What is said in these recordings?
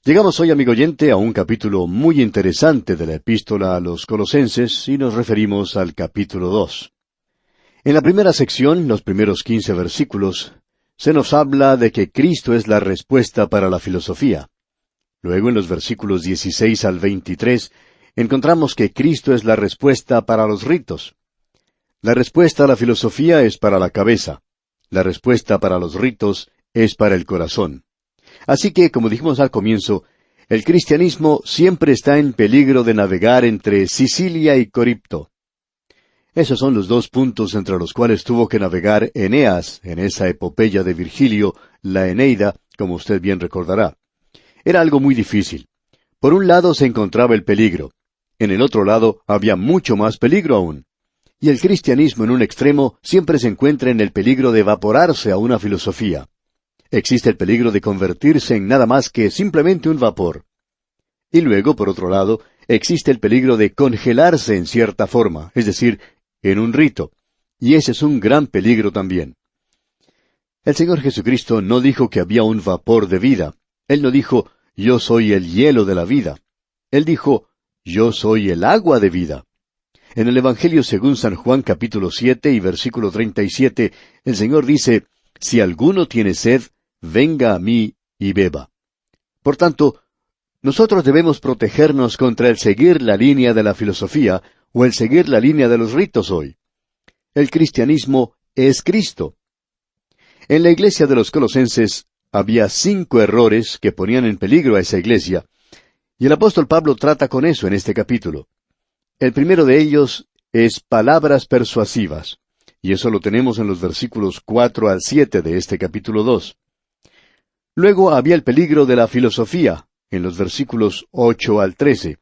Llegamos hoy, amigo oyente, a un capítulo muy interesante de la epístola a los Colosenses y nos referimos al capítulo 2. En la primera sección, los primeros 15 versículos, se nos habla de que Cristo es la respuesta para la filosofía. Luego, en los versículos 16 al 23, encontramos que Cristo es la respuesta para los ritos. La respuesta a la filosofía es para la cabeza. La respuesta para los ritos es para el corazón. Así que, como dijimos al comienzo, el cristianismo siempre está en peligro de navegar entre Sicilia y Coripto. Esos son los dos puntos entre los cuales tuvo que navegar Eneas en esa epopeya de Virgilio, la Eneida, como usted bien recordará. Era algo muy difícil. Por un lado se encontraba el peligro. En el otro lado había mucho más peligro aún. Y el cristianismo en un extremo siempre se encuentra en el peligro de evaporarse a una filosofía. Existe el peligro de convertirse en nada más que simplemente un vapor. Y luego, por otro lado, existe el peligro de congelarse en cierta forma, es decir, en un rito. Y ese es un gran peligro también. El Señor Jesucristo no dijo que había un vapor de vida. Él no dijo, yo soy el hielo de la vida. Él dijo, yo soy el agua de vida. En el Evangelio según San Juan capítulo 7 y versículo 37, el Señor dice, si alguno tiene sed, venga a mí y beba. Por tanto, nosotros debemos protegernos contra el seguir la línea de la filosofía o el seguir la línea de los ritos hoy. El cristianismo es Cristo. En la iglesia de los Colosenses había 5 errores que ponían en peligro a esa iglesia, y el apóstol Pablo trata con eso en este capítulo. El primero de ellos es palabras persuasivas, y eso lo tenemos en los versículos 4 al 7 de este capítulo 2. Luego había el peligro de la filosofía, en los versículos 8 al 13.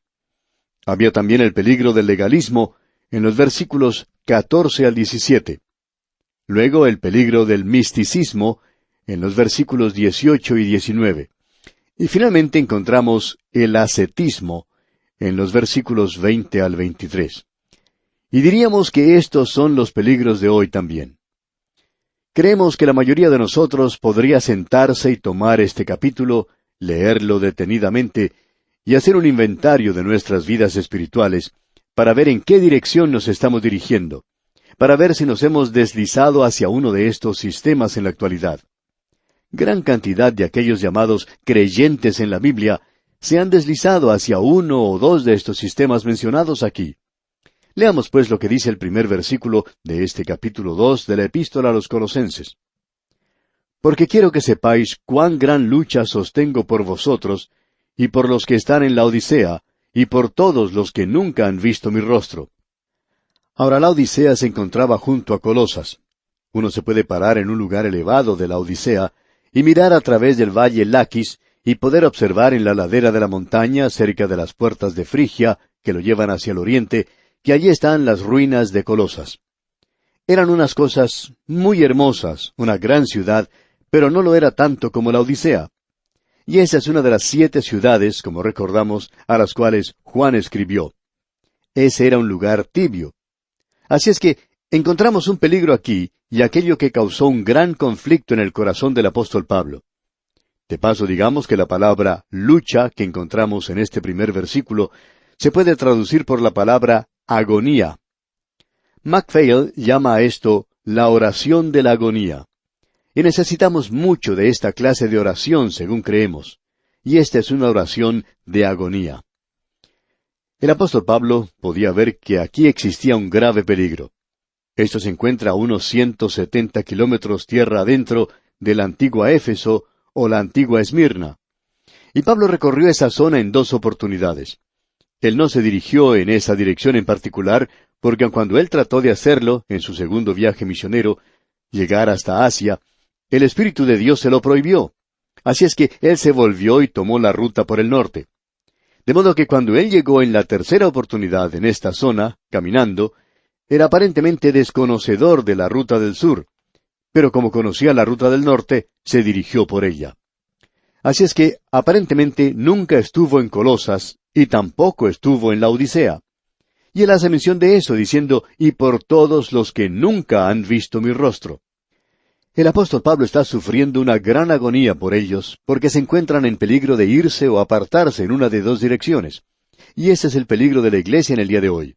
Había también el peligro del legalismo, en los versículos 14 al 17. Luego el peligro del misticismo, en los versículos 18 y 19. Y finalmente encontramos el ascetismo, en los versículos 20 al 23. Y diríamos que estos son los peligros de hoy también. Creemos que la mayoría de nosotros podría sentarse y tomar este capítulo, leerlo detenidamente, y hacer un inventario de nuestras vidas espirituales, para ver en qué dirección nos estamos dirigiendo, para ver si nos hemos deslizado hacia uno de estos sistemas en la actualidad. Gran cantidad de aquellos llamados creyentes en la Biblia se han deslizado hacia uno o dos de estos sistemas mencionados aquí. Leamos pues lo que dice el primer versículo de este capítulo 2 de la epístola a los Colosenses. Porque quiero que sepáis cuán gran lucha sostengo por vosotros, y por los que están en la Odisea, y por todos los que nunca han visto mi rostro. Ahora la Odisea se encontraba junto a Colosas. Uno se puede parar en un lugar elevado de la Odisea, y mirar a través del valle Laquis, y poder observar en la ladera de la montaña, cerca de las puertas de Frigia, que lo llevan hacia el oriente, que allí están las ruinas de Colosas. Eran unas cosas muy hermosas, una gran ciudad, pero no lo era tanto como la Odisea. Y esa es una de las 7 ciudades, como recordamos, a las cuales Juan escribió. Ese era un lugar tibio. Así es que encontramos un peligro aquí, y aquello que causó un gran conflicto en el corazón del apóstol Pablo. De paso, digamos que la palabra lucha que encontramos en este primer versículo se puede traducir por la palabra agonía. MacPhail llama a esto la oración de la agonía. Y necesitamos mucho de esta clase de oración, según creemos. Y esta es una oración de agonía. El apóstol Pablo podía ver que aquí existía un grave peligro. Esto se encuentra a unos 170 kilómetros tierra adentro de la antigua Éfeso o la antigua Esmirna. Y Pablo recorrió esa zona en 2 oportunidades. Él no se dirigió en esa dirección en particular, porque cuando él trató de hacerlo, en su segundo viaje misionero, llegar hasta Asia, el Espíritu de Dios se lo prohibió. Así es que él se volvió y tomó la ruta por el norte. De modo que cuando él llegó en la tercera oportunidad en esta zona, caminando, era aparentemente desconocedor de la ruta del sur, pero como conocía la ruta del norte, se dirigió por ella. Así es que, aparentemente, nunca estuvo en Colosas, y tampoco estuvo en la Odisea. Y él hace mención de eso, diciendo, y por todos los que nunca han visto mi rostro. El apóstol Pablo está sufriendo una gran agonía por ellos, porque se encuentran en peligro de irse o apartarse en una de dos direcciones. Y ese es el peligro de la iglesia en el día de hoy.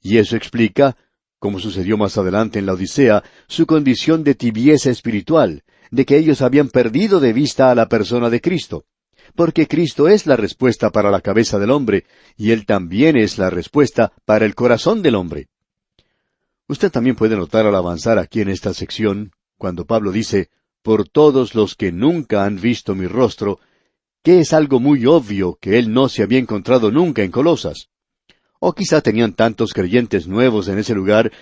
Y eso explica, como sucedió más adelante en la Odisea, su condición de tibieza espiritual, de que ellos habían perdido de vista a la persona de Cristo. Porque Cristo es la respuesta para la cabeza del hombre, y Él también es la respuesta para el corazón del hombre. Usted también puede notar al avanzar aquí en esta sección, cuando Pablo dice, por todos los que nunca han visto mi rostro, que es algo muy obvio que él no se había encontrado nunca en Colosas. O quizá tenían tantos creyentes nuevos en ese lugar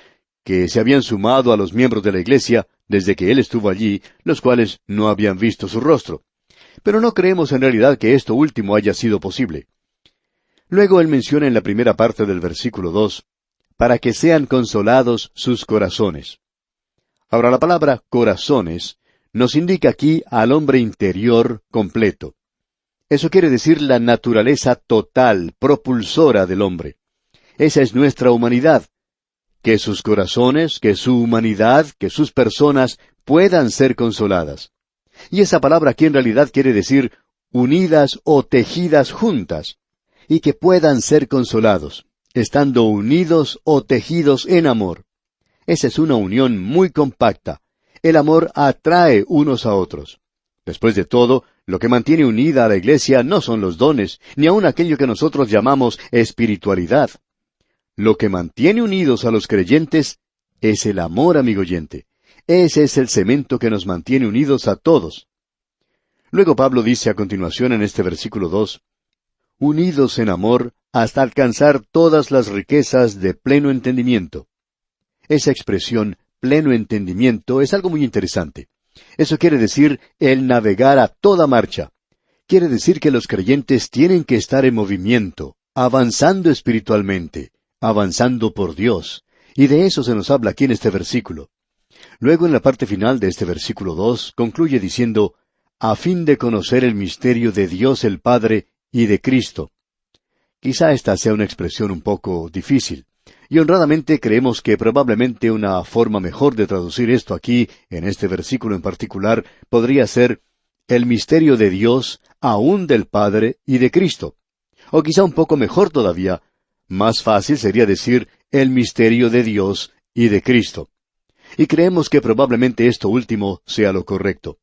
que se habían sumado a los miembros de la iglesia desde que él estuvo allí, los cuales no habían visto su rostro. Pero no creemos en realidad que esto último haya sido posible. Luego él menciona en la primera parte del versículo 2, para que sean consolados sus corazones. Ahora la palabra corazones nos indica aquí al hombre interior completo. Eso quiere decir la naturaleza total, propulsora del hombre. Esa es nuestra humanidad. Que sus corazones, que su humanidad, que sus personas puedan ser consoladas. Y esa palabra aquí en realidad quiere decir unidas o tejidas juntas, y que puedan ser consolados, estando unidos o tejidos en amor. Esa es una unión muy compacta. El amor atrae unos a otros. Después de todo, lo que mantiene unida a la iglesia no son los dones, ni aun aquello que nosotros llamamos espiritualidad. Lo que mantiene unidos a los creyentes es el amor, amigo oyente. Ese es el cemento que nos mantiene unidos a todos. Luego Pablo dice a continuación en este versículo 2, unidos en amor hasta alcanzar todas las riquezas de pleno entendimiento. Esa expresión, pleno entendimiento, es algo muy interesante. Eso quiere decir el navegar a toda marcha. Quiere decir que los creyentes tienen que estar en movimiento, avanzando espiritualmente, avanzando por Dios. Y de eso se nos habla aquí en este versículo. Luego en la parte final de este versículo 2 concluye diciendo, a fin de conocer el misterio de Dios el Padre y de Cristo. Quizá esta sea una expresión un poco difícil. Y honradamente creemos que probablemente una forma mejor de traducir esto aquí, en este versículo en particular, podría ser el misterio de Dios, aún del Padre y de Cristo. O quizá un poco mejor todavía, más fácil sería decir el misterio de Dios y de Cristo. Y creemos que probablemente esto último sea lo correcto.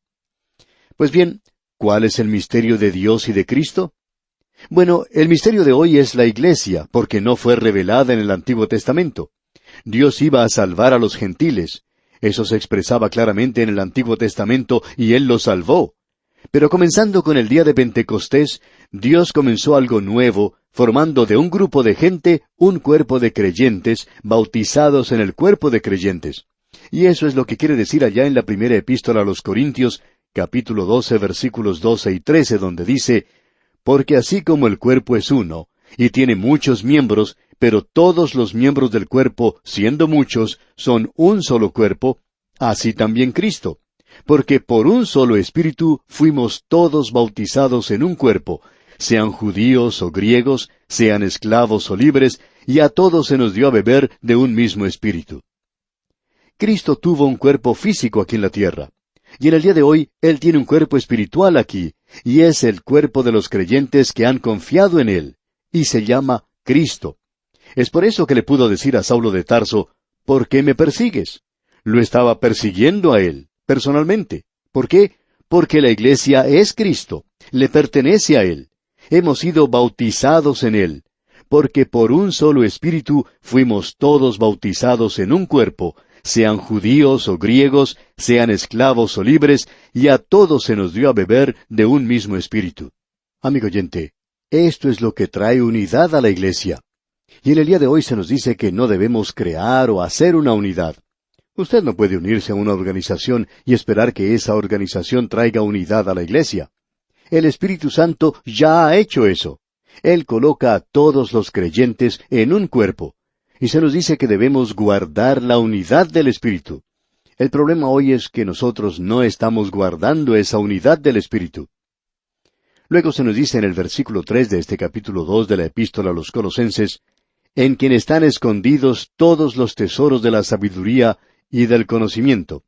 Pues bien, ¿cuál es el misterio de Dios y de Cristo? Bueno, el misterio de hoy es la Iglesia, porque no fue revelada en el Antiguo Testamento. Dios iba a salvar a los gentiles. Eso se expresaba claramente en el Antiguo Testamento y Él los salvó. Pero comenzando con el día de Pentecostés, Dios comenzó algo nuevo, formando de un grupo de gente un cuerpo de creyentes, bautizados en el cuerpo de creyentes. Y eso es lo que quiere decir allá en la primera epístola a los Corintios, capítulo 12, versículos 12 y 13, donde dice, porque así como el cuerpo es uno, y tiene muchos miembros, pero todos los miembros del cuerpo, siendo muchos, son un solo cuerpo, así también Cristo. Porque por un solo Espíritu fuimos todos bautizados en un cuerpo, sean judíos o griegos, sean esclavos o libres, y a todos se nos dio a beber de un mismo Espíritu. Cristo tuvo un cuerpo físico aquí en la tierra. Y en el día de hoy, Él tiene un cuerpo espiritual aquí, y es el cuerpo de los creyentes que han confiado en Él, y se llama Cristo. Es por eso que le pudo decir a Saulo de Tarso, ¿por qué me persigues? Lo estaba persiguiendo a Él, personalmente. ¿Por qué? Porque la iglesia es Cristo, le pertenece a Él. Hemos sido bautizados en Él, porque por un solo Espíritu fuimos todos bautizados en un cuerpo, sean judíos o griegos, sean esclavos o libres, y a todos se nos dio a beber de un mismo Espíritu. Amigo oyente, esto es lo que trae unidad a la iglesia. Y en el día de hoy se nos dice que no debemos crear o hacer una unidad. Usted no puede unirse a una organización y esperar que esa organización traiga unidad a la iglesia. El Espíritu Santo ya ha hecho eso. Él coloca a todos los creyentes en un cuerpo. Y se nos dice que debemos guardar la unidad del Espíritu. El problema hoy es que nosotros no estamos guardando esa unidad del Espíritu. Luego se nos dice en el versículo 3 de este capítulo 2 de la Epístola a los Colosenses, en quien están escondidos todos los tesoros de la sabiduría y del conocimiento.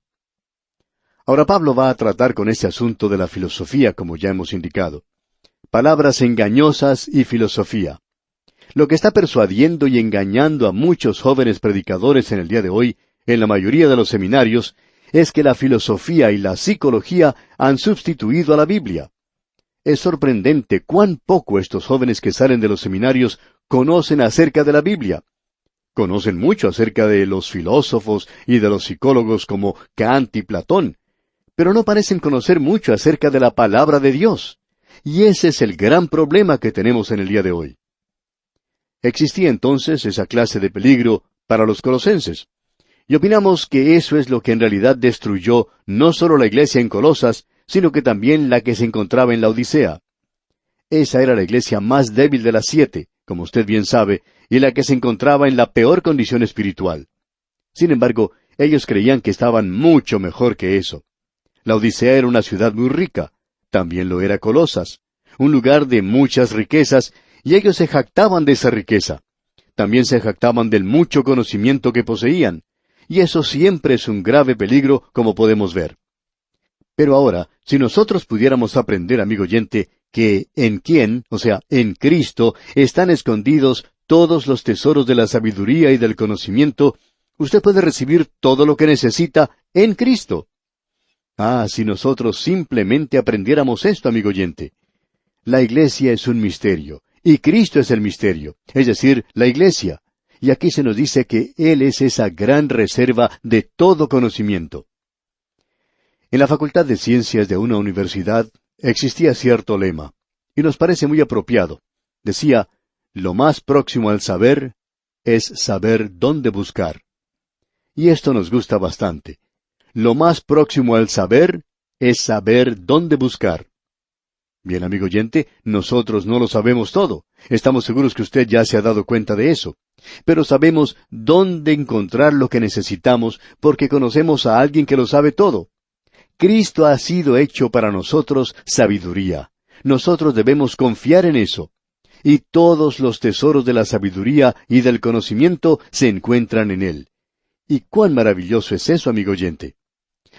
Ahora Pablo va a tratar con este asunto de la filosofía, como ya hemos indicado. Palabras engañosas y filosofía. Lo que está persuadiendo y engañando a muchos jóvenes predicadores en el día de hoy, en la mayoría de los seminarios, es que la filosofía y la psicología han sustituido a la Biblia. Es sorprendente cuán poco estos jóvenes que salen de los seminarios conocen acerca de la Biblia. Conocen mucho acerca de los filósofos y de los psicólogos como Kant y Platón, pero no parecen conocer mucho acerca de la palabra de Dios. Y ese es el gran problema que tenemos en el día de hoy. Existía entonces esa clase de peligro para los colosenses. Y opinamos que eso es lo que en realidad destruyó no solo la iglesia en Colosas, sino que también la que se encontraba en la Odisea. Esa era la iglesia más débil de las 7, como usted bien sabe, y la que se encontraba en la peor condición espiritual. Sin embargo, ellos creían que estaban mucho mejor que eso. La Odisea era una ciudad muy rica, también lo era Colosas, un lugar de muchas riquezas, y ellos se jactaban de esa riqueza. También se jactaban del mucho conocimiento que poseían, y eso siempre es un grave peligro, como podemos ver. Pero ahora, si nosotros pudiéramos aprender, amigo oyente, que en quién, o sea, en Cristo, están escondidos todos los tesoros de la sabiduría y del conocimiento, usted puede recibir todo lo que necesita en Cristo. Ah, si nosotros simplemente aprendiéramos esto, amigo oyente. La iglesia es un misterio, y Cristo es el misterio, es decir, la iglesia. Y aquí se nos dice que Él es esa gran reserva de todo conocimiento. En la Facultad de Ciencias de una universidad existía cierto lema, y nos parece muy apropiado. Decía, lo más próximo al saber es saber dónde buscar. Y esto nos gusta bastante. Lo más próximo al saber es saber dónde buscar. Bien, amigo oyente, nosotros no lo sabemos todo. Estamos seguros que usted ya se ha dado cuenta de eso. Pero sabemos dónde encontrar lo que necesitamos porque conocemos a alguien que lo sabe todo. Cristo ha sido hecho para nosotros sabiduría. Nosotros debemos confiar en eso. Y todos los tesoros de la sabiduría y del conocimiento se encuentran en Él. ¿Y cuán maravilloso es eso, amigo oyente?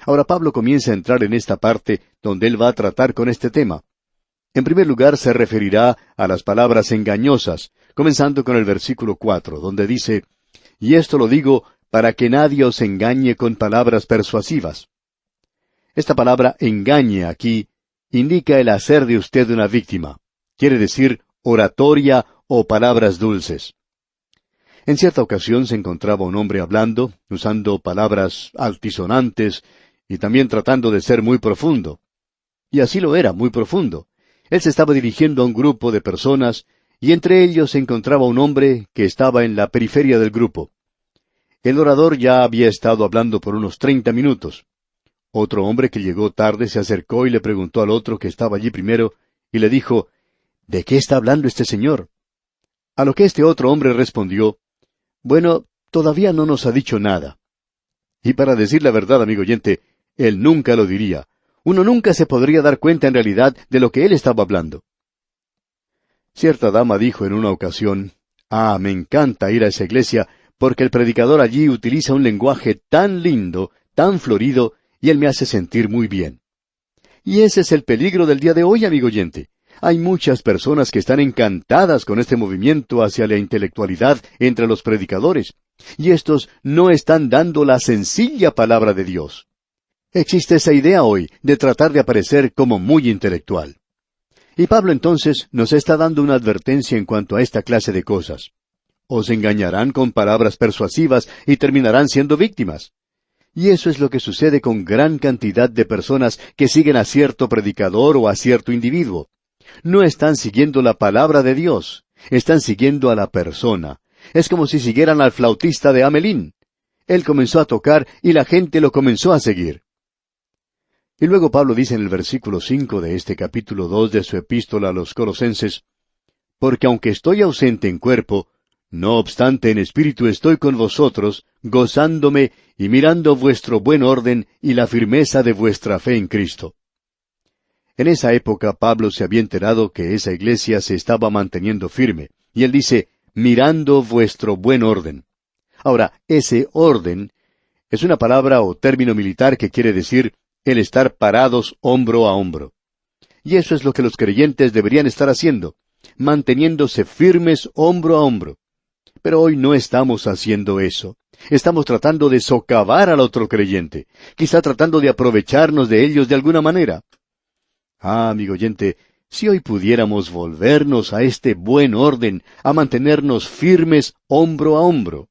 Ahora Pablo comienza a entrar en esta parte donde él va a tratar con este tema. En primer lugar, se referirá a las palabras engañosas, comenzando con el versículo 4, donde dice, «Y esto lo digo para que nadie os engañe con palabras persuasivas». Esta palabra engañe aquí indica el hacer de usted una víctima. Quiere decir oratoria o palabras dulces. En cierta ocasión se encontraba un hombre hablando, usando palabras altisonantes y también tratando de ser muy profundo. Y así lo era, muy profundo. Él se estaba dirigiendo a un grupo de personas, y entre ellos se encontraba un hombre que estaba en la periferia del grupo. El orador ya había estado hablando por unos 30 minutos. Otro hombre que llegó tarde se acercó y le preguntó al otro que estaba allí primero, y le dijo, «¿De qué está hablando este señor?». A lo que este otro hombre respondió, «Bueno, todavía no nos ha dicho nada». Y para decir la verdad, amigo oyente, él nunca lo diría. Uno nunca se podría dar cuenta en realidad de lo que él estaba hablando. Cierta dama dijo en una ocasión, «Ah, me encanta ir a esa iglesia, porque el predicador allí utiliza un lenguaje tan lindo, tan florido, y él me hace sentir muy bien». Y ese es el peligro del día de hoy, amigo oyente. Hay muchas personas que están encantadas con este movimiento hacia la intelectualidad entre los predicadores, y estos no están dando la sencilla palabra de Dios. Existe esa idea hoy de tratar de aparecer como muy intelectual. Y Pablo entonces nos está dando una advertencia en cuanto a esta clase de cosas. Os engañarán con palabras persuasivas y terminarán siendo víctimas. Y eso es lo que sucede con gran cantidad de personas que siguen a cierto predicador o a cierto individuo. No están siguiendo la palabra de Dios, están siguiendo a la persona. Es como si siguieran al flautista de Hamelín. Él comenzó a tocar y la gente lo comenzó a seguir. Y luego Pablo dice en el versículo 5 de este capítulo 2 de su epístola a los Colosenses, «Porque aunque estoy ausente en cuerpo, no obstante en espíritu estoy con vosotros, gozándome y mirando vuestro buen orden y la firmeza de vuestra fe en Cristo». En esa época Pablo se había enterado que esa iglesia se estaba manteniendo firme, y él dice, «mirando vuestro buen orden». Ahora, ese orden es una palabra o término militar que quiere decir el estar parados hombro a hombro. Y eso es lo que los creyentes deberían estar haciendo, manteniéndose firmes hombro a hombro. Pero hoy no estamos haciendo eso. Estamos tratando de socavar al otro creyente, quizá tratando de aprovecharnos de ellos de alguna manera. Ah, amigo oyente, si hoy pudiéramos volvernos a este buen orden, a mantenernos firmes hombro a hombro.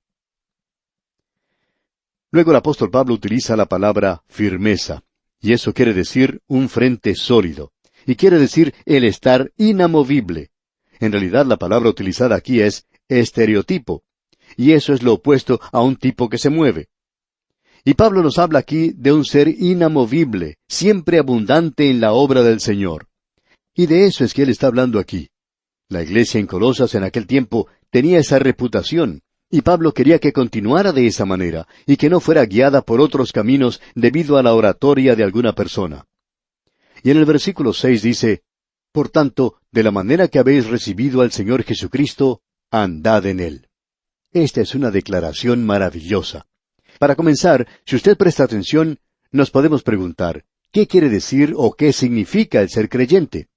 Luego el apóstol Pablo utiliza la palabra firmeza, y eso quiere decir un frente sólido, y quiere decir el estar inamovible. En realidad la palabra utilizada aquí es estereotipo, y eso es lo opuesto a un tipo que se mueve. Y Pablo nos habla aquí de un ser inamovible, siempre abundante en la obra del Señor. Y de eso es que él está hablando aquí. La iglesia en Colosas en aquel tiempo tenía esa reputación, y Pablo quería que continuara de esa manera, y que no fuera guiada por otros caminos debido a la oratoria de alguna persona. Y en el versículo 6 dice, Por tanto, de la manera que habéis recibido al Señor Jesucristo, andad en Él. Esta es una declaración maravillosa. Para comenzar, si usted presta atención, nos podemos preguntar, ¿qué quiere decir o qué significa el ser creyente?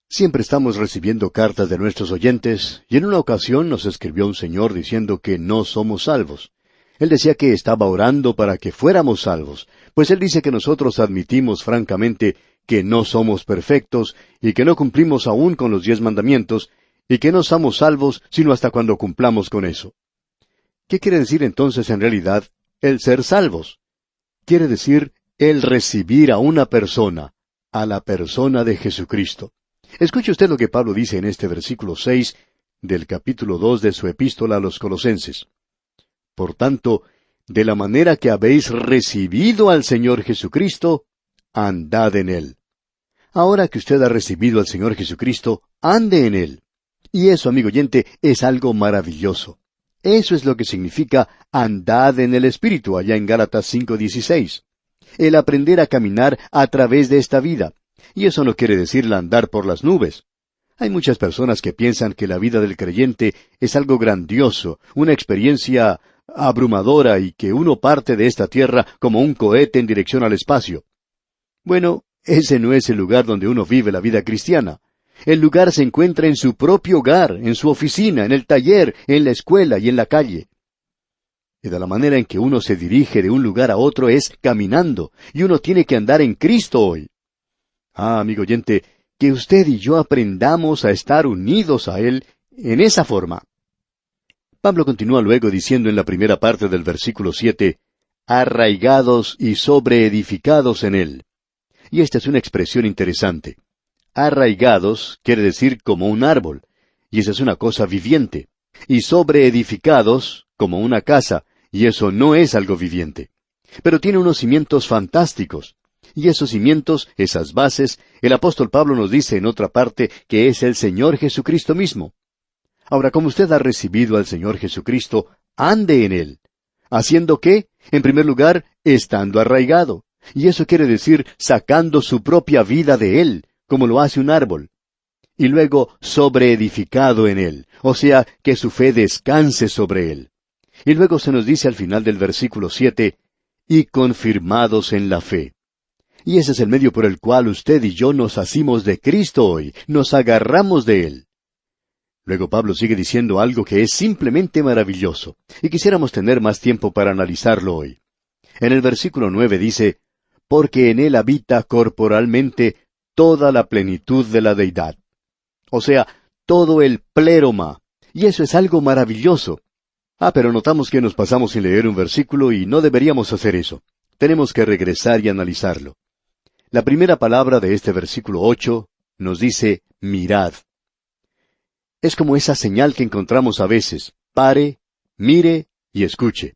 Siempre estamos recibiendo cartas de nuestros oyentes, y en una ocasión nos escribió un señor diciendo que no somos salvos. Él decía que estaba orando para que fuéramos salvos, pues él dice que nosotros admitimos francamente que no somos perfectos y que no cumplimos aún con los 10 mandamientos, y que no somos salvos sino hasta cuando cumplamos con eso. ¿Qué quiere decir entonces en realidad el ser salvos? Quiere decir el recibir a una persona, a la persona de Jesucristo. Escuche usted lo que Pablo dice en este versículo 6 del capítulo 2 de su epístola a los Colosenses. Por tanto, de la manera que habéis recibido al Señor Jesucristo, andad en Él. Ahora que usted ha recibido al Señor Jesucristo, ande en Él. Y eso, amigo oyente, es algo maravilloso. Eso es lo que significa andad en el Espíritu, allá en Gálatas 5:16. El aprender a caminar a través de esta vida. Y eso no quiere decir el andar por las nubes. Hay muchas personas que piensan que la vida del creyente es algo grandioso, una experiencia abrumadora y que uno parte de esta tierra como un cohete en dirección al espacio. Bueno, ese no es el lugar donde uno vive la vida cristiana. El lugar se encuentra en su propio hogar, en su oficina, en el taller, en la escuela y en la calle. Y de la manera en que uno se dirige de un lugar a otro es caminando, y uno tiene que andar en Cristo hoy. Ah, amigo oyente, que usted y yo aprendamos a estar unidos a Él en esa forma. Pablo continúa luego diciendo en la primera parte del versículo 7, arraigados y sobreedificados en Él. Y esta es una expresión interesante. Arraigados quiere decir como un árbol, y esa es una cosa viviente. Y sobreedificados como una casa, y eso no es algo viviente. Pero tiene unos cimientos fantásticos. Y esos cimientos, esas bases, el apóstol Pablo nos dice en otra parte que es el Señor Jesucristo mismo. Ahora, como usted ha recibido al Señor Jesucristo, ande en Él. ¿Haciendo qué? En primer lugar, estando arraigado. Y eso quiere decir sacando su propia vida de Él, como lo hace un árbol. Y luego, sobreedificado en Él, o sea, que su fe descanse sobre Él. Y luego se nos dice al final del versículo 7, y confirmados en la fe. Y ese es el medio por el cual usted y yo nos asimos de Cristo hoy, nos agarramos de Él. Luego Pablo sigue diciendo algo que es simplemente maravilloso, y quisiéramos tener más tiempo para analizarlo hoy. En el versículo 9 dice, porque en Él habita corporalmente toda la plenitud de la deidad. O sea, todo el pléroma, y eso es algo maravilloso. Pero notamos que nos pasamos sin leer un versículo y no deberíamos hacer eso. Tenemos que regresar y analizarlo. La primera palabra de este versículo 8 nos dice, mirad. Es como esa señal que encontramos a veces, pare, mire y escuche.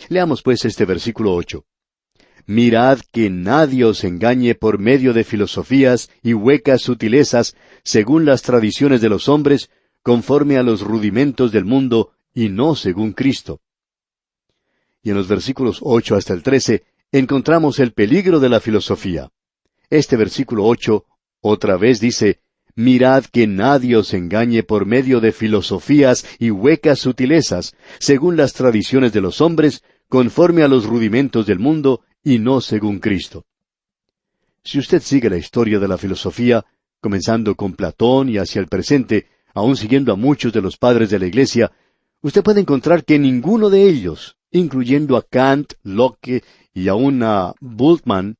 Leamos pues este versículo 8. Mirad que nadie os engañe por medio de filosofías y huecas sutilezas, según las tradiciones de los hombres, conforme a los rudimentos del mundo, y no según Cristo. Y en los versículos 8 hasta el 13, encontramos el peligro de la filosofía. Este versículo 8 otra vez dice, mirad que nadie os engañe por medio de filosofías y huecas sutilezas, según las tradiciones de los hombres, conforme a los rudimentos del mundo, y no según Cristo. Si usted sigue la historia de la filosofía, comenzando con Platón y hacia el presente, aún siguiendo a muchos de los padres de la Iglesia, usted puede encontrar que ninguno de ellos, incluyendo a Kant, Locke y aún a Bultmann,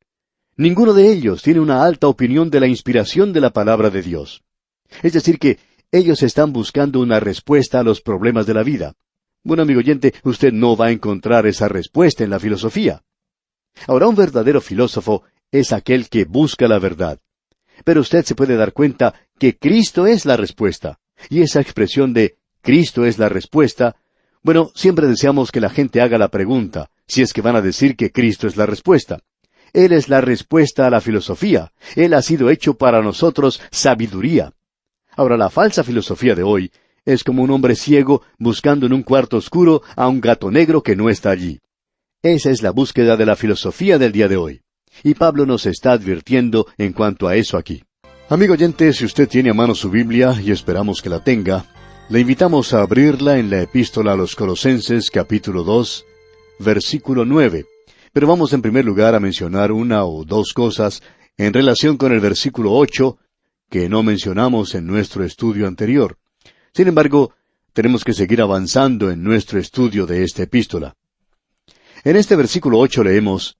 ninguno de ellos tiene una alta opinión de la inspiración de la palabra de Dios. Es decir, que ellos están buscando una respuesta a los problemas de la vida. Bueno, amigo oyente, usted no va a encontrar esa respuesta en la filosofía. Ahora, un verdadero filósofo es aquel que busca la verdad. Pero usted se puede dar cuenta que Cristo es la respuesta. Y esa expresión de Cristo es la respuesta, bueno, siempre deseamos que la gente haga la pregunta, si es que van a decir que Cristo es la respuesta. Él es la respuesta a la filosofía. Él ha sido hecho para nosotros sabiduría. Ahora, la falsa filosofía de hoy es como un hombre ciego buscando en un cuarto oscuro a un gato negro que no está allí. Esa es la búsqueda de la filosofía del día de hoy. Y Pablo nos está advirtiendo en cuanto a eso aquí. Amigo oyente, si usted tiene a mano su Biblia, y esperamos que la tenga, le invitamos a abrirla en la Epístola a los Colosenses, capítulo 2, versículo 9. Pero vamos en primer lugar a mencionar una o dos cosas en relación con el versículo 8, que no mencionamos en nuestro estudio anterior. Sin embargo, tenemos que seguir avanzando en nuestro estudio de esta epístola. En este versículo 8 leemos: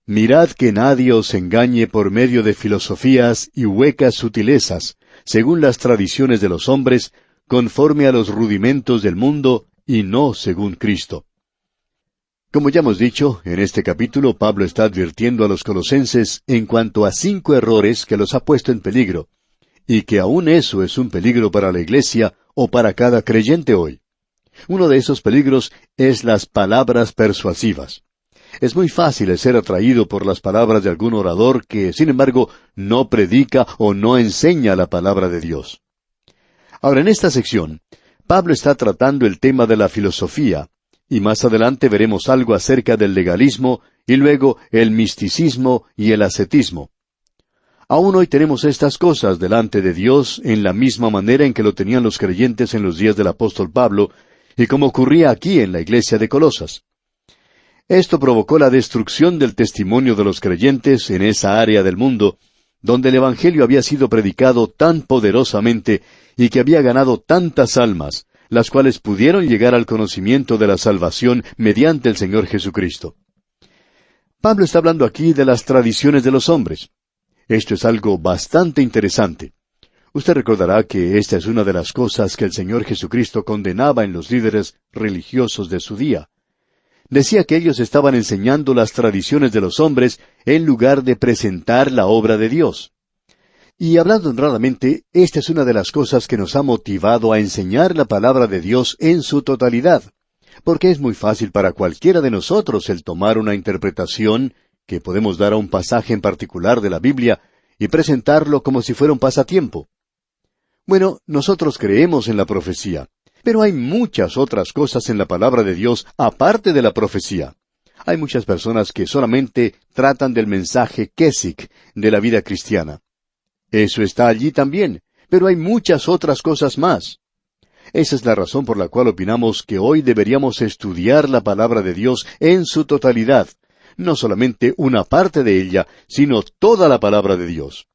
Mirad que nadie os engañe por medio de filosofías y huecas sutilezas, según las tradiciones de los hombres, conforme a los rudimentos del mundo, y no según Cristo. Como ya hemos dicho, en este capítulo Pablo está advirtiendo a los colosenses en cuanto a 5 errores que los ha puesto en peligro, y que aún eso es un peligro para la Iglesia o para cada creyente hoy. Uno de esos peligros es las palabras persuasivas. Es muy fácil ser atraído por las palabras de algún orador que, sin embargo, no predica o no enseña la palabra de Dios. Ahora, en esta sección, Pablo está tratando el tema de la filosofía, y más adelante veremos algo acerca del legalismo, y luego el misticismo y el ascetismo. Aún hoy tenemos estas cosas delante de Dios en la misma manera en que lo tenían los creyentes en los días del apóstol Pablo, y como ocurría aquí en la iglesia de Colosas. Esto provocó la destrucción del testimonio de los creyentes en esa área del mundo, donde el Evangelio había sido predicado tan poderosamente y que había ganado tantas almas, las cuales pudieron llegar al conocimiento de la salvación mediante el Señor Jesucristo. Pablo está hablando aquí de las tradiciones de los hombres. Esto es algo bastante interesante. Usted recordará que esta es una de las cosas que el Señor Jesucristo condenaba en los líderes religiosos de su día. Decía que ellos estaban enseñando las tradiciones de los hombres en lugar de presentar la obra de Dios. Y hablando honradamente, esta es una de las cosas que nos ha motivado a enseñar la palabra de Dios en su totalidad, porque es muy fácil para cualquiera de nosotros el tomar una interpretación que podemos dar a un pasaje en particular de la Biblia y presentarlo como si fuera un pasatiempo. Bueno, nosotros creemos en la profecía, pero hay muchas otras cosas en la palabra de Dios aparte de la profecía. Hay muchas personas que solamente tratan del mensaje Kesik de la vida cristiana. Eso está allí también, pero hay muchas otras cosas más. Esa es la razón por la cual opinamos que hoy deberíamos estudiar la palabra de Dios en su totalidad, no solamente una parte de ella, sino toda la palabra de Dios.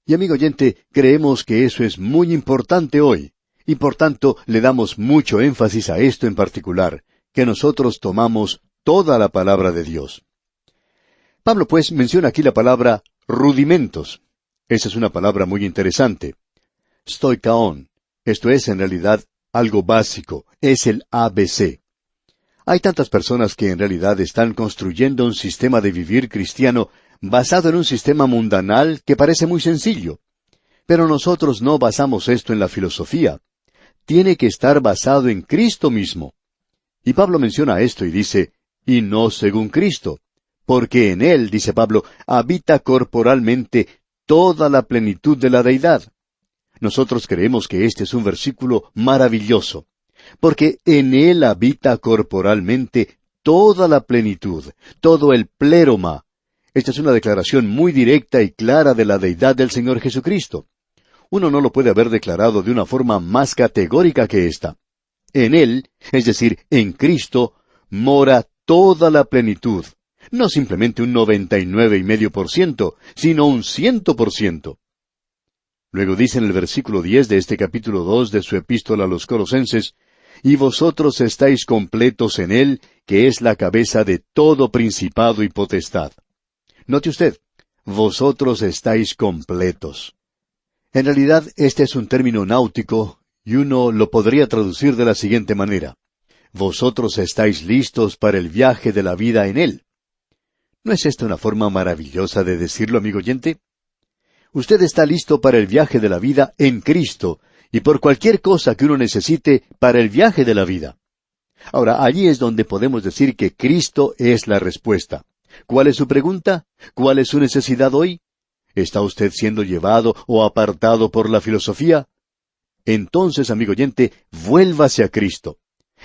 Y amigo oyente, creemos que eso es muy importante hoy, y por tanto le damos mucho énfasis a esto en particular, que nosotros tomamos toda la palabra de Dios. Pablo pues menciona aquí la palabra rudimentos. Esa es una palabra muy interesante. Stoikaon. Esto es en realidad algo básico, es el ABC. Hay tantas personas que en realidad están construyendo un sistema de vivir cristiano basado en un sistema mundanal que parece muy sencillo. Pero nosotros no basamos esto en la filosofía. Tiene que estar basado en Cristo mismo. Y Pablo menciona esto y dice, y no según Cristo, porque en Él, dice Pablo, habita corporalmente toda la plenitud de la deidad. Nosotros creemos que este es un versículo maravilloso, porque en Él habita corporalmente toda la plenitud, todo el pléroma. Esta es una declaración muy directa y clara de la deidad del Señor Jesucristo. Uno no lo puede haber declarado de una forma más categórica que esta. En Él, es decir, en Cristo, mora toda la plenitud. No simplemente un 99,5%, sino un 100%. Luego dice en el versículo 10 de este capítulo 2 de su epístola a los Colosenses, y vosotros estáis completos en Él, que es la cabeza de todo principado y potestad. Note usted, vosotros estáis completos. En realidad, este es un término náutico, y uno lo podría traducir de la siguiente manera. Vosotros estáis listos para el viaje de la vida en Él. ¿No es esta una forma maravillosa de decirlo, amigo oyente? Usted está listo para el viaje de la vida en Cristo, y por cualquier cosa que uno necesite para el viaje de la vida. Ahora, allí es donde podemos decir que Cristo es la respuesta. ¿Cuál es su pregunta? ¿Cuál es su necesidad hoy? ¿Está usted siendo llevado o apartado por la filosofía? Entonces, amigo oyente, vuélvase a Cristo.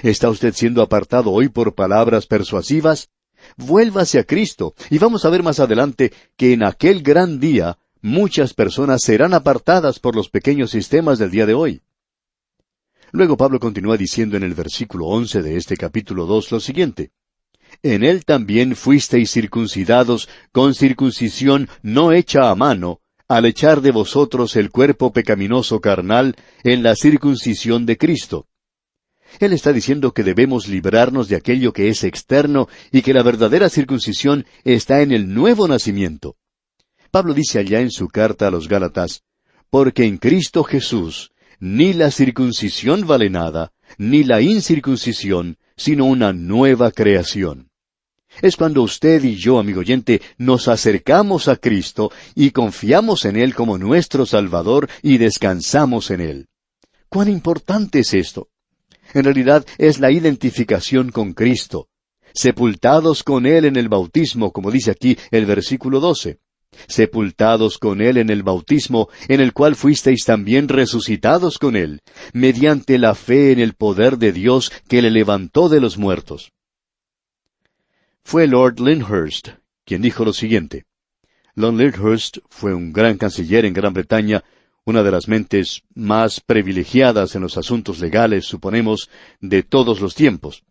¿Está usted siendo apartado hoy por palabras persuasivas? Vuélvase a Cristo, y vamos a ver más adelante que en aquel gran día muchas personas serán apartadas por los pequeños sistemas del día de hoy. Luego Pablo continúa diciendo en el versículo 11 de este capítulo 2 lo siguiente. En él también fuisteis circuncidados con circuncisión no hecha a mano, al echar de vosotros el cuerpo pecaminoso carnal en la circuncisión de Cristo. Él está diciendo que debemos librarnos de aquello que es externo y que la verdadera circuncisión está en el nuevo nacimiento. Pablo dice allá en su carta a los Gálatas, porque en Cristo Jesús ni la circuncisión vale nada, ni la incircuncisión, sino una nueva creación. Es cuando usted y yo, amigo oyente, nos acercamos a Cristo y confiamos en Él como nuestro Salvador y descansamos en Él. ¿Cuán importante es esto? En realidad es la identificación con Cristo. Sepultados con Él en el bautismo, como dice aquí el versículo 12. Sepultados con Él en el bautismo, en el cual fuisteis también resucitados con Él, mediante la fe en el poder de Dios que le levantó de los muertos. Fue Lord Lyndhurst quien dijo lo siguiente. Lord Lyndhurst fue un gran canciller en Gran Bretaña, una de las mentes más privilegiadas en los asuntos legales, suponemos, de todos los tiempos.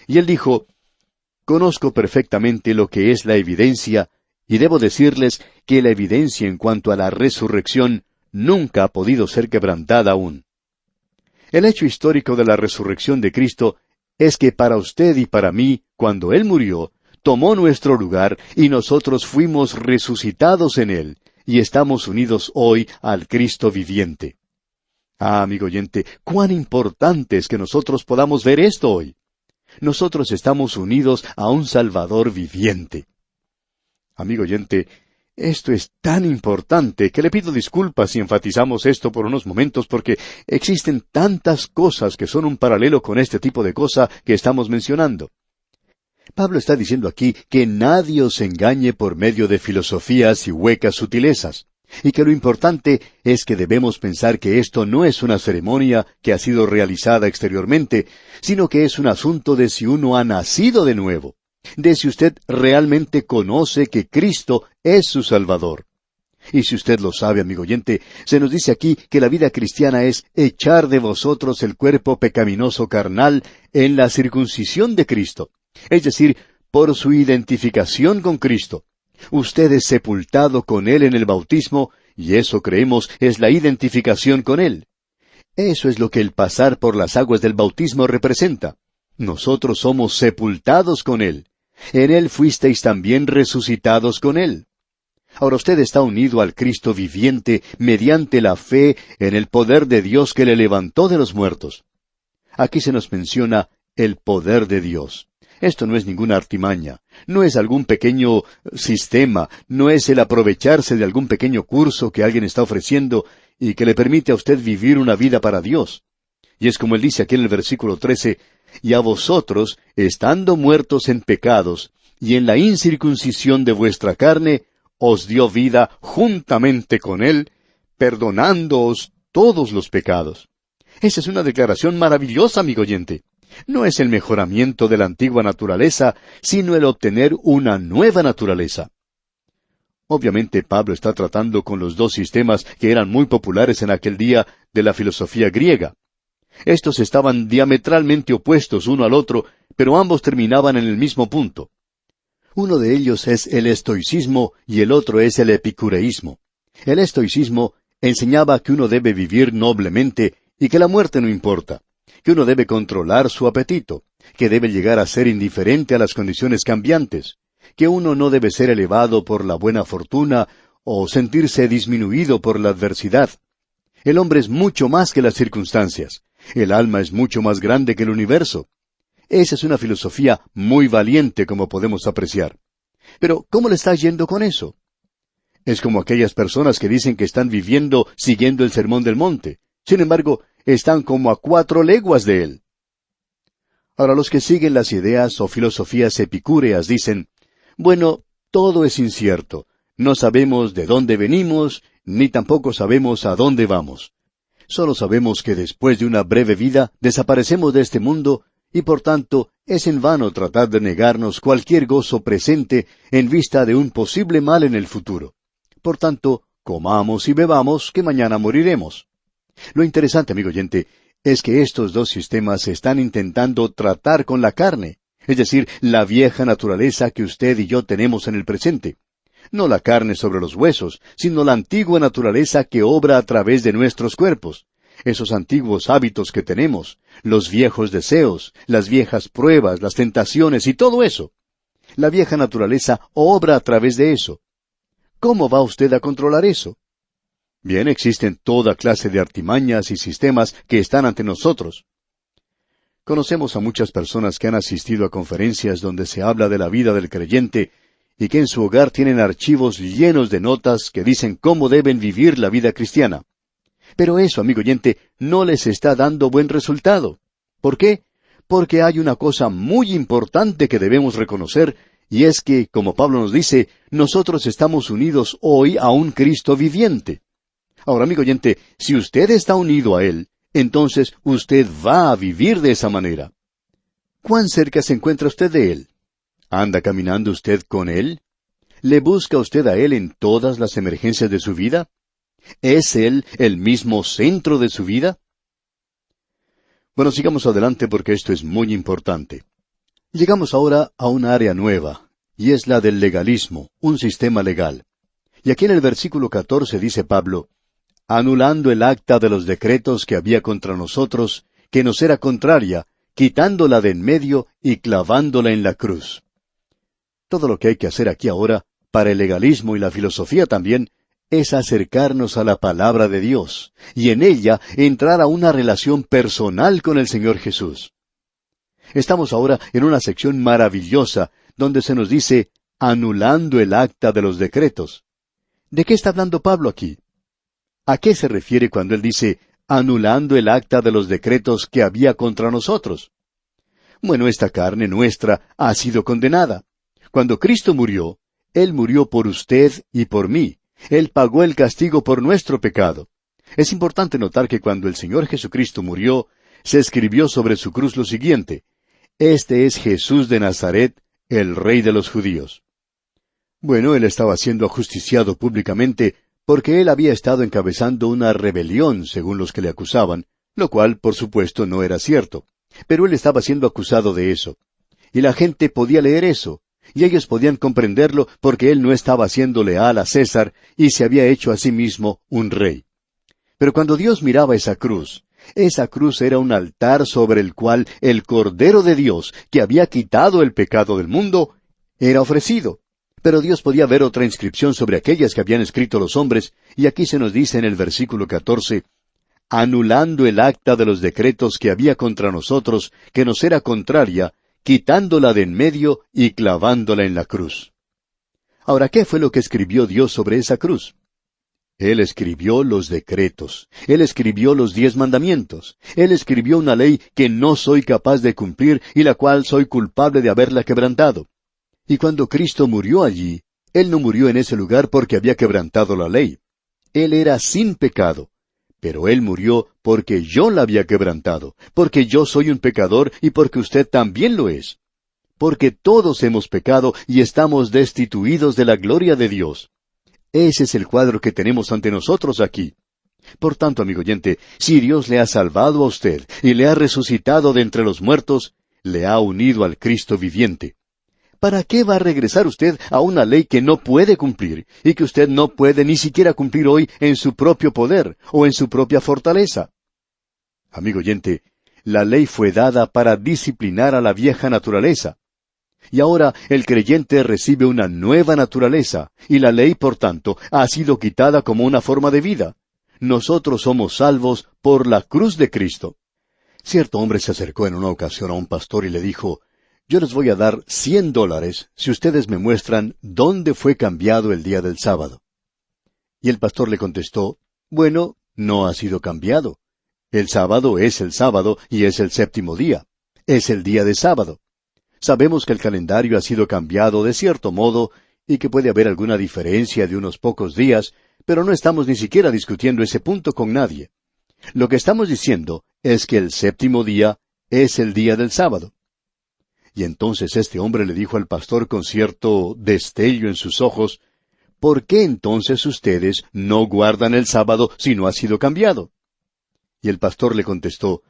Y él dijo, «Conozco perfectamente lo que es la evidencia, y debo decirles que la evidencia en cuanto a la resurrección nunca ha podido ser quebrantada aún. El hecho histórico de la resurrección de Cristo es que para usted y para mí, cuando Él murió, tomó nuestro lugar y nosotros fuimos resucitados en Él, y estamos unidos hoy al Cristo viviente». Ah, amigo oyente, cuán importante es que nosotros podamos ver esto hoy. Nosotros estamos unidos a un Salvador viviente. Amigo oyente, esto es tan importante que le pido disculpas si enfatizamos esto por unos momentos porque existen tantas cosas que son un paralelo con este tipo de cosa que estamos mencionando. Pablo está diciendo aquí que nadie os engañe por medio de filosofías y huecas sutilezas, y que lo importante es que debemos pensar que esto no es una ceremonia que ha sido realizada exteriormente, sino que es un asunto de si uno ha nacido de nuevo, de si usted realmente conoce que Cristo es su Salvador. Y si usted lo sabe, amigo oyente, se nos dice aquí que la vida cristiana es echar de vosotros el cuerpo pecaminoso carnal en la circuncisión de Cristo, es decir, por su identificación con Cristo. Usted es sepultado con Él en el bautismo, y eso creemos es la identificación con Él. Eso es lo que el pasar por las aguas del bautismo representa. Nosotros somos sepultados con Él. En Él fuisteis también resucitados con Él. Ahora usted está unido al Cristo viviente mediante la fe en el poder de Dios que le levantó de los muertos. Aquí se nos menciona el poder de Dios. Esto no es ninguna artimaña, no es algún pequeño sistema, no es el aprovecharse de algún pequeño curso que alguien está ofreciendo y que le permite a usted vivir una vida para Dios. Y es como él dice aquí en el versículo 13, «Y a vosotros, estando muertos en pecados, y en la incircuncisión de vuestra carne, os dio vida juntamente con Él, perdonándoos todos los pecados». Esa es una declaración maravillosa, amigo oyente. No es el mejoramiento de la antigua naturaleza, sino el obtener una nueva naturaleza. Obviamente Pablo está tratando con los dos sistemas que eran muy populares en aquel día de la filosofía griega. Estos estaban diametralmente opuestos uno al otro, pero ambos terminaban en el mismo punto. Uno de ellos es el estoicismo y el otro es el epicureísmo. El estoicismo enseñaba que uno debe vivir noblemente y que la muerte no importa, que uno debe controlar su apetito, que debe llegar a ser indiferente a las condiciones cambiantes, que uno no debe ser elevado por la buena fortuna o sentirse disminuido por la adversidad. El hombre es mucho más que las circunstancias. El alma es mucho más grande que el universo. Esa es una filosofía muy valiente, como podemos apreciar. Pero, ¿cómo le está yendo con eso? Es como aquellas personas que dicen que están viviendo siguiendo el Sermón del Monte. Sin embargo, están como a 4 leguas de él. Ahora, los que siguen las ideas o filosofías epicúreas dicen, bueno, todo es incierto. No sabemos de dónde venimos, ni tampoco sabemos a dónde vamos. Solo sabemos que después de una breve vida desaparecemos de este mundo y por tanto es en vano tratar de negarnos cualquier gozo presente en vista de un posible mal en el futuro. Por tanto, comamos y bebamos, que mañana moriremos. Lo interesante, amigo oyente, es que estos dos sistemas están intentando tratar con la carne, es decir, la vieja naturaleza que usted y yo tenemos en el presente. No la carne sobre los huesos, sino la antigua naturaleza que obra a través de nuestros cuerpos. Esos antiguos hábitos que tenemos, los viejos deseos, las viejas pruebas, las tentaciones y todo eso. La vieja naturaleza obra a través de eso. ¿Cómo va usted a controlar eso? Bien, existen toda clase de artimañas y sistemas que están ante nosotros. Conocemos a muchas personas que han asistido a conferencias donde se habla de la vida del creyente y que en su hogar tienen archivos llenos de notas que dicen cómo deben vivir la vida cristiana. Pero eso, amigo oyente, no les está dando buen resultado. ¿Por qué? Porque hay una cosa muy importante que debemos reconocer, y es que, como Pablo nos dice, nosotros estamos unidos hoy a un Cristo viviente. Ahora, amigo oyente, si usted está unido a Él, entonces usted va a vivir de esa manera. ¿Cuán cerca se encuentra usted de Él? ¿Anda caminando usted con Él? ¿Le busca usted a Él en todas las emergencias de su vida? ¿Es Él el mismo centro de su vida? Bueno, sigamos adelante porque esto es muy importante. Llegamos ahora a un área nueva, y es la del legalismo, un sistema legal. Y aquí en el versículo 14 dice Pablo, anulando el acta de los decretos que había contra nosotros, que nos era contraria, quitándola de en medio y clavándola en la cruz. Todo lo que hay que hacer aquí ahora, para el legalismo y la filosofía también, es acercarnos a la palabra de Dios, y en ella entrar a una relación personal con el Señor Jesús. Estamos ahora en una sección maravillosa, donde se nos dice, anulando el acta de los decretos. ¿De qué está hablando Pablo aquí? ¿A qué se refiere cuando él dice, anulando el acta de los decretos que había contra nosotros? Bueno, esta carne nuestra ha sido condenada. Cuando Cristo murió, Él murió por usted y por mí. Él pagó el castigo por nuestro pecado. Es importante notar que cuando el Señor Jesucristo murió, se escribió sobre su cruz lo siguiente, este es Jesús de Nazaret, el Rey de los judíos. Bueno, Él estaba siendo ajusticiado públicamente porque Él había estado encabezando una rebelión según los que le acusaban, lo cual, por supuesto, no era cierto. Pero Él estaba siendo acusado de eso. Y la gente podía leer eso. Y ellos podían comprenderlo porque él no estaba siendo leal a César y se había hecho a sí mismo un rey. Pero cuando Dios miraba esa cruz era un altar sobre el cual el Cordero de Dios, que había quitado el pecado del mundo, era ofrecido. Pero Dios podía ver otra inscripción sobre aquellas que habían escrito los hombres, y aquí se nos dice en el versículo 14, anulando el acta de los decretos que había contra nosotros, que nos era contraria, quitándola de en medio y clavándola en la cruz. Ahora, ¿qué fue lo que escribió Dios sobre esa cruz? Él escribió los decretos. Él escribió los 10 mandamientos. Él escribió una ley que no soy capaz de cumplir y la cual soy culpable de haberla quebrantado. Y cuando Cristo murió allí, Él no murió en ese lugar porque había quebrantado la ley. Él era sin pecado. Pero Él murió porque yo la había quebrantado, porque yo soy un pecador y porque usted también lo es. Porque todos hemos pecado y estamos destituidos de la gloria de Dios. Ese es el cuadro que tenemos ante nosotros aquí. Por tanto, amigo oyente, si Dios le ha salvado a usted y le ha resucitado de entre los muertos, le ha unido al Cristo viviente. ¿Para qué va a regresar usted a una ley que no puede cumplir y que usted no puede ni siquiera cumplir hoy en su propio poder o en su propia fortaleza? Amigo oyente, la ley fue dada para disciplinar a la vieja naturaleza. Y ahora el creyente recibe una nueva naturaleza, y la ley, por tanto, ha sido quitada como una forma de vida. Nosotros somos salvos por la cruz de Cristo. Cierto hombre se acercó en una ocasión a un pastor y le dijo, yo les voy a dar $100 si ustedes me muestran dónde fue cambiado el día del sábado. Y el pastor le contestó, bueno, no ha sido cambiado. El sábado es el sábado y es el séptimo día. Es el día de sábado. Sabemos que el calendario ha sido cambiado de cierto modo y que puede haber alguna diferencia de unos pocos días, pero no estamos ni siquiera discutiendo ese punto con nadie. Lo que estamos diciendo es que el séptimo día es el día del sábado. Y entonces este hombre le dijo al pastor con cierto destello en sus ojos, ¿por qué entonces ustedes no guardan el sábado si no ha sido cambiado? Y el pastor le contestó,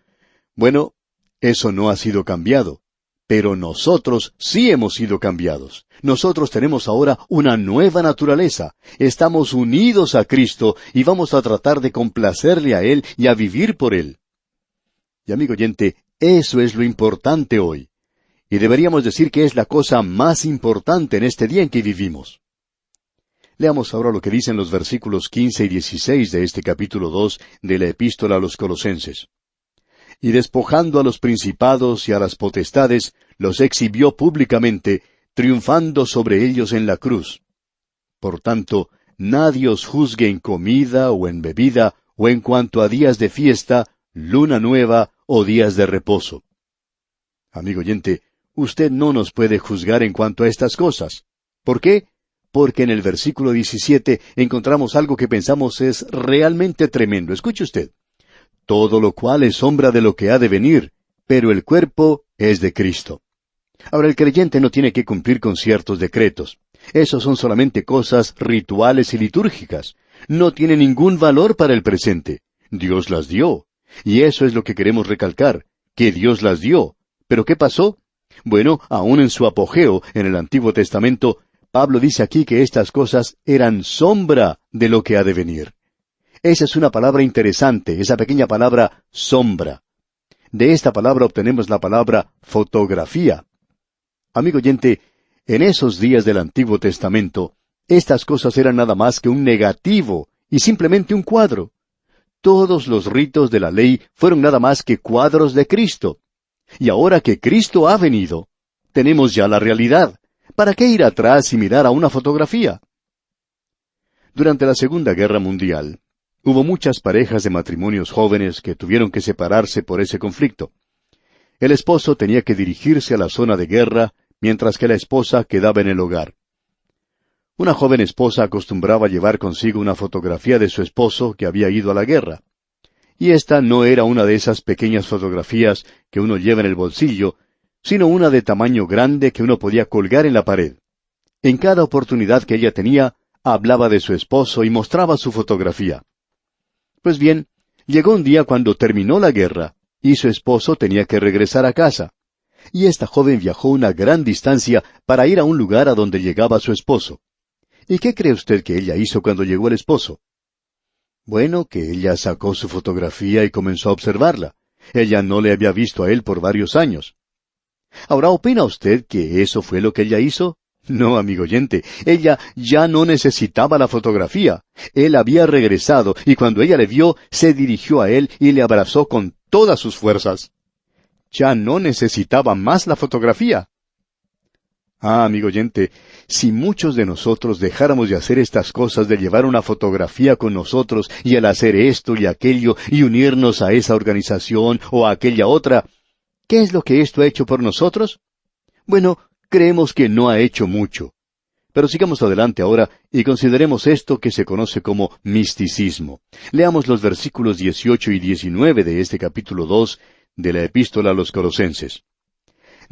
bueno, eso no ha sido cambiado, pero nosotros sí hemos sido cambiados. Nosotros tenemos ahora una nueva naturaleza. Estamos unidos a Cristo y vamos a tratar de complacerle a Él y a vivir por Él. Y amigo oyente, eso es lo importante hoy. Y deberíamos decir que es la cosa más importante en este día en que vivimos. Leamos ahora lo que dicen los versículos 15 y 16 de este capítulo 2 de la Epístola a los Colosenses. Y despojando a los principados y a las potestades, los exhibió públicamente, triunfando sobre ellos en la cruz. Por tanto, nadie os juzgue en comida o en bebida, o en cuanto a días de fiesta, luna nueva o días de reposo. Amigo oyente, usted no nos puede juzgar en cuanto a estas cosas. ¿Por qué? Porque en el versículo 17 encontramos algo que pensamos es realmente tremendo. Escuche usted. Todo lo cual es sombra de lo que ha de venir, pero el cuerpo es de Cristo. Ahora, el creyente no tiene que cumplir con ciertos decretos. Esos son solamente cosas rituales y litúrgicas. No tiene ningún valor para el presente. Dios las dio. Y eso es lo que queremos recalcar, que Dios las dio. ¿Pero qué pasó? Bueno, aún en su apogeo, en el Antiguo Testamento, Pablo dice aquí que estas cosas eran sombra de lo que ha de venir. Esa es una palabra interesante, esa pequeña palabra sombra. De esta palabra obtenemos la palabra fotografía. Amigo oyente, en esos días del Antiguo Testamento, estas cosas eran nada más que un negativo y simplemente un cuadro. Todos los ritos de la ley fueron nada más que cuadros de Cristo. Y ahora que Cristo ha venido, tenemos ya la realidad. ¿Para qué ir atrás y mirar a una fotografía? Durante la Segunda Guerra Mundial, hubo muchas parejas de matrimonios jóvenes que tuvieron que separarse por ese conflicto. El esposo tenía que dirigirse a la zona de guerra, mientras que la esposa quedaba en el hogar. Una joven esposa acostumbraba llevar consigo una fotografía de su esposo que había ido a la guerra. Y esta no era una de esas pequeñas fotografías que uno lleva en el bolsillo, sino una de tamaño grande que uno podía colgar en la pared. En cada oportunidad que ella tenía, hablaba de su esposo y mostraba su fotografía. Pues bien, llegó un día cuando terminó la guerra, y su esposo tenía que regresar a casa. Y esta joven viajó una gran distancia para ir a un lugar a donde llegaba su esposo. ¿Y qué cree usted que ella hizo cuando llegó el esposo? Bueno, que ella sacó su fotografía y comenzó a observarla. Ella no le había visto a él por varios años. Ahora, ¿opina usted que eso fue lo que ella hizo? No, amigo oyente, ella ya no necesitaba la fotografía. Él había regresado, y cuando ella le vio, se dirigió a él y le abrazó con todas sus fuerzas. Ya no necesitaba más la fotografía. Ah, amigo oyente, si muchos de nosotros dejáramos de hacer estas cosas de llevar una fotografía con nosotros y el hacer esto y aquello y unirnos a esa organización o a aquella otra, ¿qué es lo que esto ha hecho por nosotros? Bueno, creemos que no ha hecho mucho. Pero sigamos adelante ahora y consideremos esto que se conoce como misticismo. Leamos los versículos 18 y 19 de este capítulo 2 de la Epístola a los Colosenses.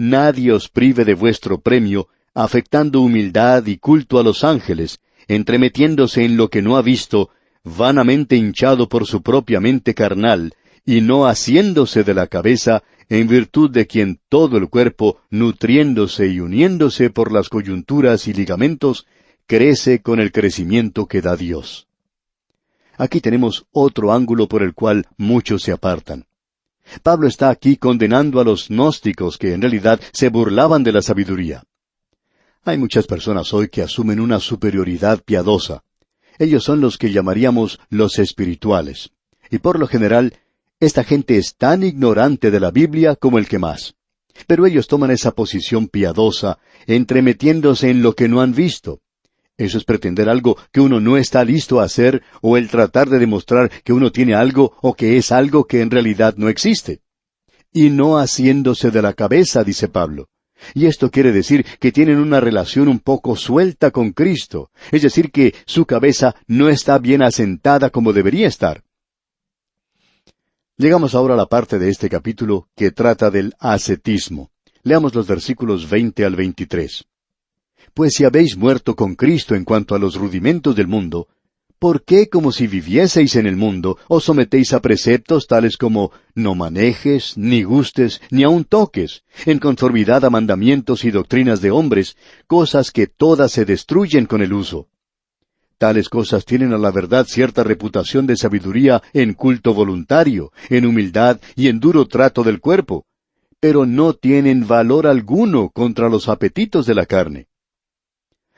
Nadie os prive de vuestro premio, afectando humildad y culto a los ángeles, entremetiéndose en lo que no ha visto, vanamente hinchado por su propia mente carnal, y no asiéndose de la cabeza, en virtud de quien todo el cuerpo, nutriéndose y uniéndose por las coyunturas y ligamentos, crece con el crecimiento que da Dios. Aquí tenemos otro ángulo por el cual muchos se apartan. Pablo está aquí condenando a los gnósticos que en realidad se burlaban de la sabiduría. Hay muchas personas hoy que asumen una superioridad piadosa. Ellos son los que llamaríamos los espirituales. Y por lo general, esta gente es tan ignorante de la Biblia como el que más. Pero ellos toman esa posición piadosa, entremetiéndose en lo que no han visto. Eso es pretender algo que uno no está listo a hacer, o el tratar de demostrar que uno tiene algo o que es algo que en realidad no existe. Y no asiéndose de la cabeza, dice Pablo. Y esto quiere decir que tienen una relación un poco suelta con Cristo, es decir, que su cabeza no está bien asentada como debería estar. Llegamos ahora a la parte de este capítulo que trata del ascetismo. Leamos los versículos 20 al 23. Pues si habéis muerto con Cristo en cuanto a los rudimentos del mundo, ¿por qué, como si vivieseis en el mundo, os sometéis a preceptos tales como no manejes, ni gustes, ni aun toques, en conformidad a mandamientos y doctrinas de hombres, cosas que todas se destruyen con el uso? Tales cosas tienen a la verdad cierta reputación de sabiduría en culto voluntario, en humildad y en duro trato del cuerpo, pero no tienen valor alguno contra los apetitos de la carne.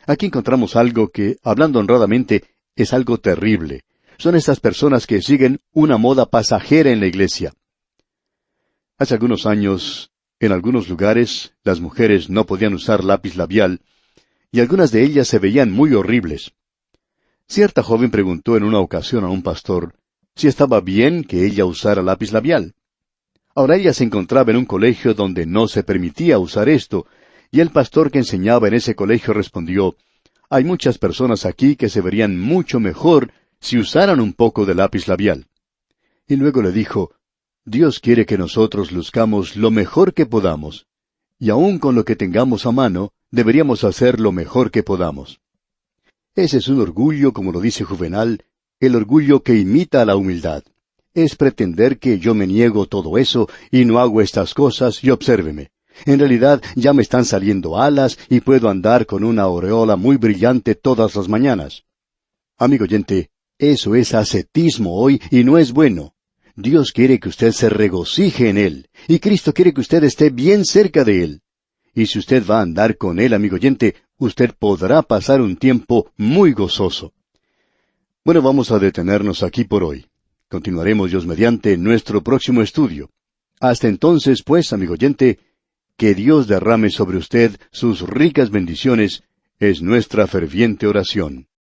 Aquí encontramos algo que, hablando honradamente, es algo terrible. Son estas personas que siguen una moda pasajera en la iglesia. Hace algunos años, en algunos lugares, las mujeres no podían usar lápiz labial, y algunas de ellas se veían muy horribles. Cierta joven preguntó en una ocasión a un pastor si estaba bien que ella usara lápiz labial. Ahora ella se encontraba en un colegio donde no se permitía usar esto, y el pastor que enseñaba en ese colegio respondió: hay muchas personas aquí que se verían mucho mejor si usaran un poco de lápiz labial. Y luego le dijo: Dios quiere que nosotros luzcamos lo mejor que podamos, y aun con lo que tengamos a mano, deberíamos hacer lo mejor que podamos. Ese es un orgullo, como lo dice Juvenal, el orgullo que imita a la humildad. Es pretender que yo me niego todo eso y no hago estas cosas, y obsérveme. En realidad ya me están saliendo alas y puedo andar con una aureola muy brillante todas las mañanas. Amigo oyente, eso es ascetismo hoy y no es bueno. Dios quiere que usted se regocije en Él, y Cristo quiere que usted esté bien cerca de Él. Y si usted va a andar con Él, amigo oyente, usted podrá pasar un tiempo muy gozoso. Bueno, vamos a detenernos aquí por hoy. Continuaremos, Dios mediante, en nuestro próximo estudio. Hasta entonces, pues, amigo oyente, que Dios derrame sobre usted sus ricas bendiciones, es nuestra ferviente oración.